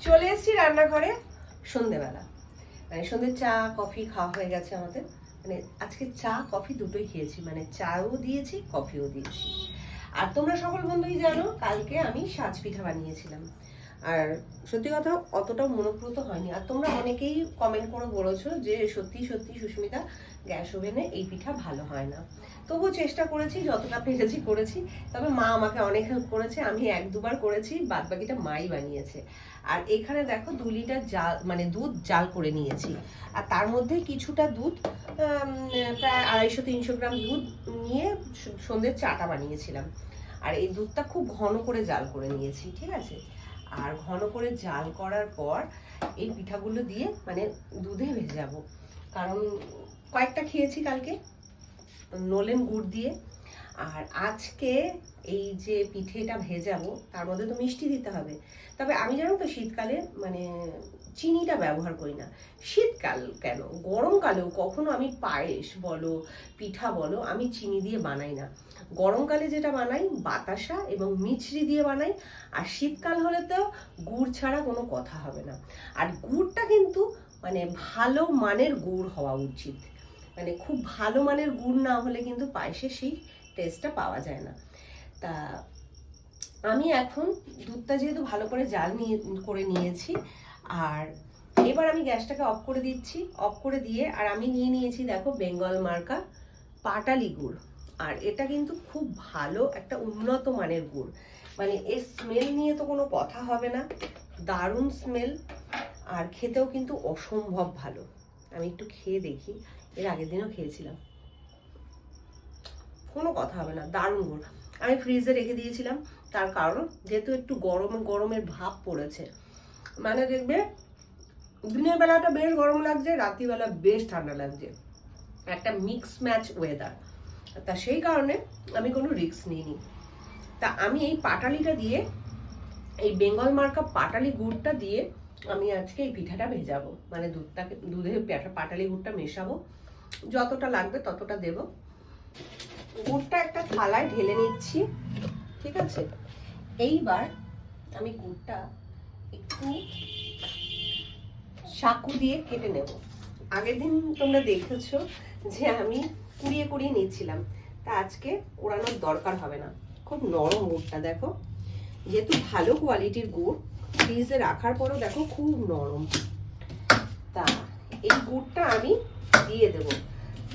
চলে এসেছি রান্নাঘরে সন্ধ্যেবেলা, মানে সন্ধ্যে চা কফি খাওয়া হয়ে গেছে আমাদের। মানে আজকে চা কফি দুটোই খেয়েছি, মানে চাও দিয়েছি কফিও দিয়েছি। আর তোমরা সকল বন্ধুই জানো কালকে আমি সাজ পিঠা বানিয়েছিলাম, আর সত্যি কথা অতটাও মনোপ্রত হয়নি। আর তোমরা অনেকেই কমেন্ট করে বলেছো যে সত্যি সত্যি সুস্মিতা গ্যাস ওভেনে এই পিঠা ভালো হয় না। তবুও চেষ্টা করেছি, যতটা পেরেছি করেছি। তবে মা আমাকে অনেক হেল্প করেছে, আমি এক দুবার করেছি, বাদ বাকিটা মাই বানিয়েছে। আর এখানে দেখো 2 লিটার জাল মানে দুধ জাল করে নিয়েছি, আর তার মধ্যে কিছুটা দুধ প্রায় 250-300 গ্রাম দুধ নিয়ে সন্ধ্যের চাটা বানিয়েছিলাম। আর এই দুধটা খুব ঘন করে জাল করে নিয়েছি, ঠিক আছে। আর ঘন করে জাল করার পর এই পিঠাগুলো দিয়ে মানে দুধে ভেজাবো, কারণ কয়েকটা খেয়েছি কালকে নলেন গুড় দিয়ে। আর আজকে এই যে পিঠেটা ভেজাবো তার মধ্যে তো মিষ্টি দিতে হবে। তবে আমি জানো তো শীতকালে মানে চিনিটা ব্যবহার করি না। শীতকাল কেন, গরমকালেও কখনো আমি পায়েস বলো পিঠা বলো আমি চিনি দিয়ে বানাই না। গরমকালে যেটা বানাই বাতাসা এবং মিছরি দিয়ে বানাই, আর শীতকাল হলে তো গুড় ছাড়া কোনো কথা হবে না। আর গুড়টা কিন্তু মানে ভালো মানের গুড় হওয়া উচিত, মানে খুব ভালো মানের গুড় না হলে কিন্তু পায়েসে সেই টেস্টটা পাওয়া যায় না। তা আমি এখন দুধটা যেহেতু ভালো করে জাল করে নিয়েছি, আর এবার আমি গ্যাসটাকে অফ করে দিচ্ছি। অফ করে দিয়ে আর আমি নিয়ে নিয়েছি দেখো বেঙ্গল মার্কা পাটালি গুড়। আর এটা কিন্তু খুব ভালো একটা উন্নত মানের গুড়, মানে এর স্মেল নিয়ে তো কোনো কথা হবে না, দারুণ স্মেল। আর খেতেও কিন্তু অসম্ভব ভালো। আমি একটু খেয়ে দেখি, এর আগের দিনও খেয়েছিলাম, কোনো কথা হবে না, দারুণ গুড়। আমি ফ্রিজে রেখে দিয়েছিলাম, তার কারণ যেহেতু একটু গরমের ভাব পড়েছে, মানে দেখবে দিনের বেলাটা বেশ গরম লাগছে, রাত্রিবেলা বেশ ঠান্ডা লাগছে, একটা মিক্স ম্যাচ ওয়েদার। তা সেই কারণে আমি কোনো রিস্ক নিইনি। তা আমি এই পাটালিটা দিয়ে, এই বেঙ্গল মার্কা পাটালি গুড়টা দিয়ে আমি আজকে এই পিঠাটা ভেজাবো, মানে দুধে পাটালি গুড়টা মেশাবো, যতটা লাগবে ততটা দেব। গুড়টা একটা থালায় ঢেলে নিচ্ছি, ঠিক আছে। এইবার আমি গুড়টা একটু চাকু দিয়ে কেটে নেব। আগের দিন তোমরা দেখেছো যে আমি কুড়িয়ে কুড়িয়ে নিচ্ছিলাম, তা আজকে ওড়ানোর দরকার হবে না। খুব নরম গুড়টা দেখো, যেহেতু ভালো কোয়ালিটির গুড়, ফ্রিজে রাখার পরও দেখো খুব নরম। তা এই গুড়টা আমি দিয়ে দেব।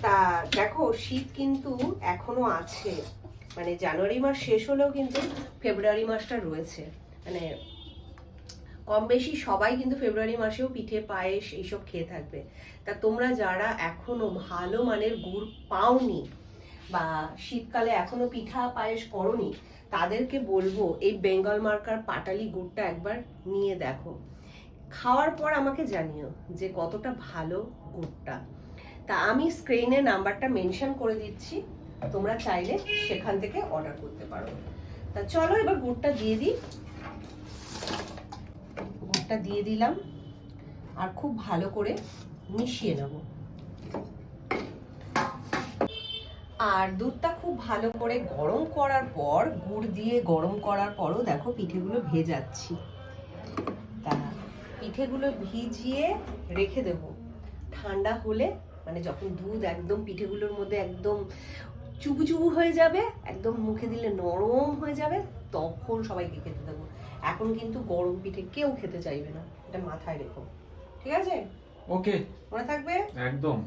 তা দেখো শীত কিন্তু এখনো আছে, মানে জানুয়ারি মাস শেষ হলেও কিন্তু ফেব্রুয়ারি মাসটা রয়েছে, মানে কম বেশি সবাই কিন্তু ফেব্রুয়ারি মাসেও পিঠে পায়েস এইসব খেয়ে থাকবে। তা তোমরা যারা এখনো ভালো মানের গুড় পাওনি বা শীতকালে এখনো পিঠা পায়েস করোনি, তাদেরকে বলবো এই বেঙ্গল মার্কার পাটালি গুড়টা একবার নিয়ে দেখো, খাওয়ার পর আমাকে জানিও যে কতটা ভালো গুড়টা। তা আমি স্ক্রিনে নাম্বারটা মেনশন করে দিচ্ছি, তোমরা চাইলে সেখান থেকে অর্ডার করতে পারো। তা চলো এবার গুড়টা দিয়ে দিই। গুড়টা দিয়ে দিলাম আর খুব ভালো করে মিশিয়ে নেব। আর দুধটা খুব ভালো করে গরম করার পর, গুড় দিয়ে গরম করার পরও দেখো পিঠেগুলো ভেজাচ্ছি। তা পিঠেগুলো ভিজিয়ে রেখে দেব ঠান্ডা হলে, মানে যখন দুধ একদম পিঠেগুলোর মধ্যে একদম চুবু চুবু হয়ে যাবে, একদম মুখে দিলে নরম হয়ে যাবে, তখন সবাইকে খেতে দেবো। এখন কিন্তু গরম পিঠে কেউ খেতে চাইবে না, এটা মাথায় রেখো, ঠিক আছে? ওকে, মনে থাকবে একদম।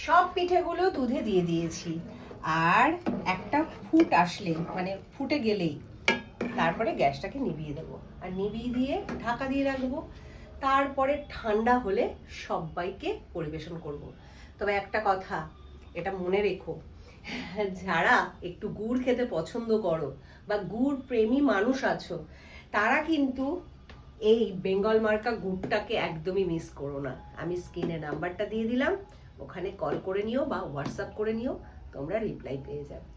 সব পিঠেগুলো দুধে দিয়ে দিয়েছি, আর একটা ফুট আসলে মানে ফুটে গেলেই তারপরে গ্যাসটাকে নিভিয়ে দেবো, আর নিভিয়ে দিয়ে ঢাকা দিয়ে রাখবো। তারপরে ঠান্ডা হলে সবাইকে পরিবেশন করব। তবে একটা কথা এটা মনে রেখো, যারা একটু গুড় খেতে পছন্দ করো বা গুড় প্রেমী মানুষ আছো, তারা কিন্তু এই বেঙ্গল মার্কা গুড়টাকে একদমই মিস করো না। আমি স্ক্রিনে নাম্বারটা দিয়ে দিলাম, ওখানে কল করে নিও বা হোয়াটসঅ্যাপ করে নিও, তোমরা রিপ্লাই পেয়ে যাবে।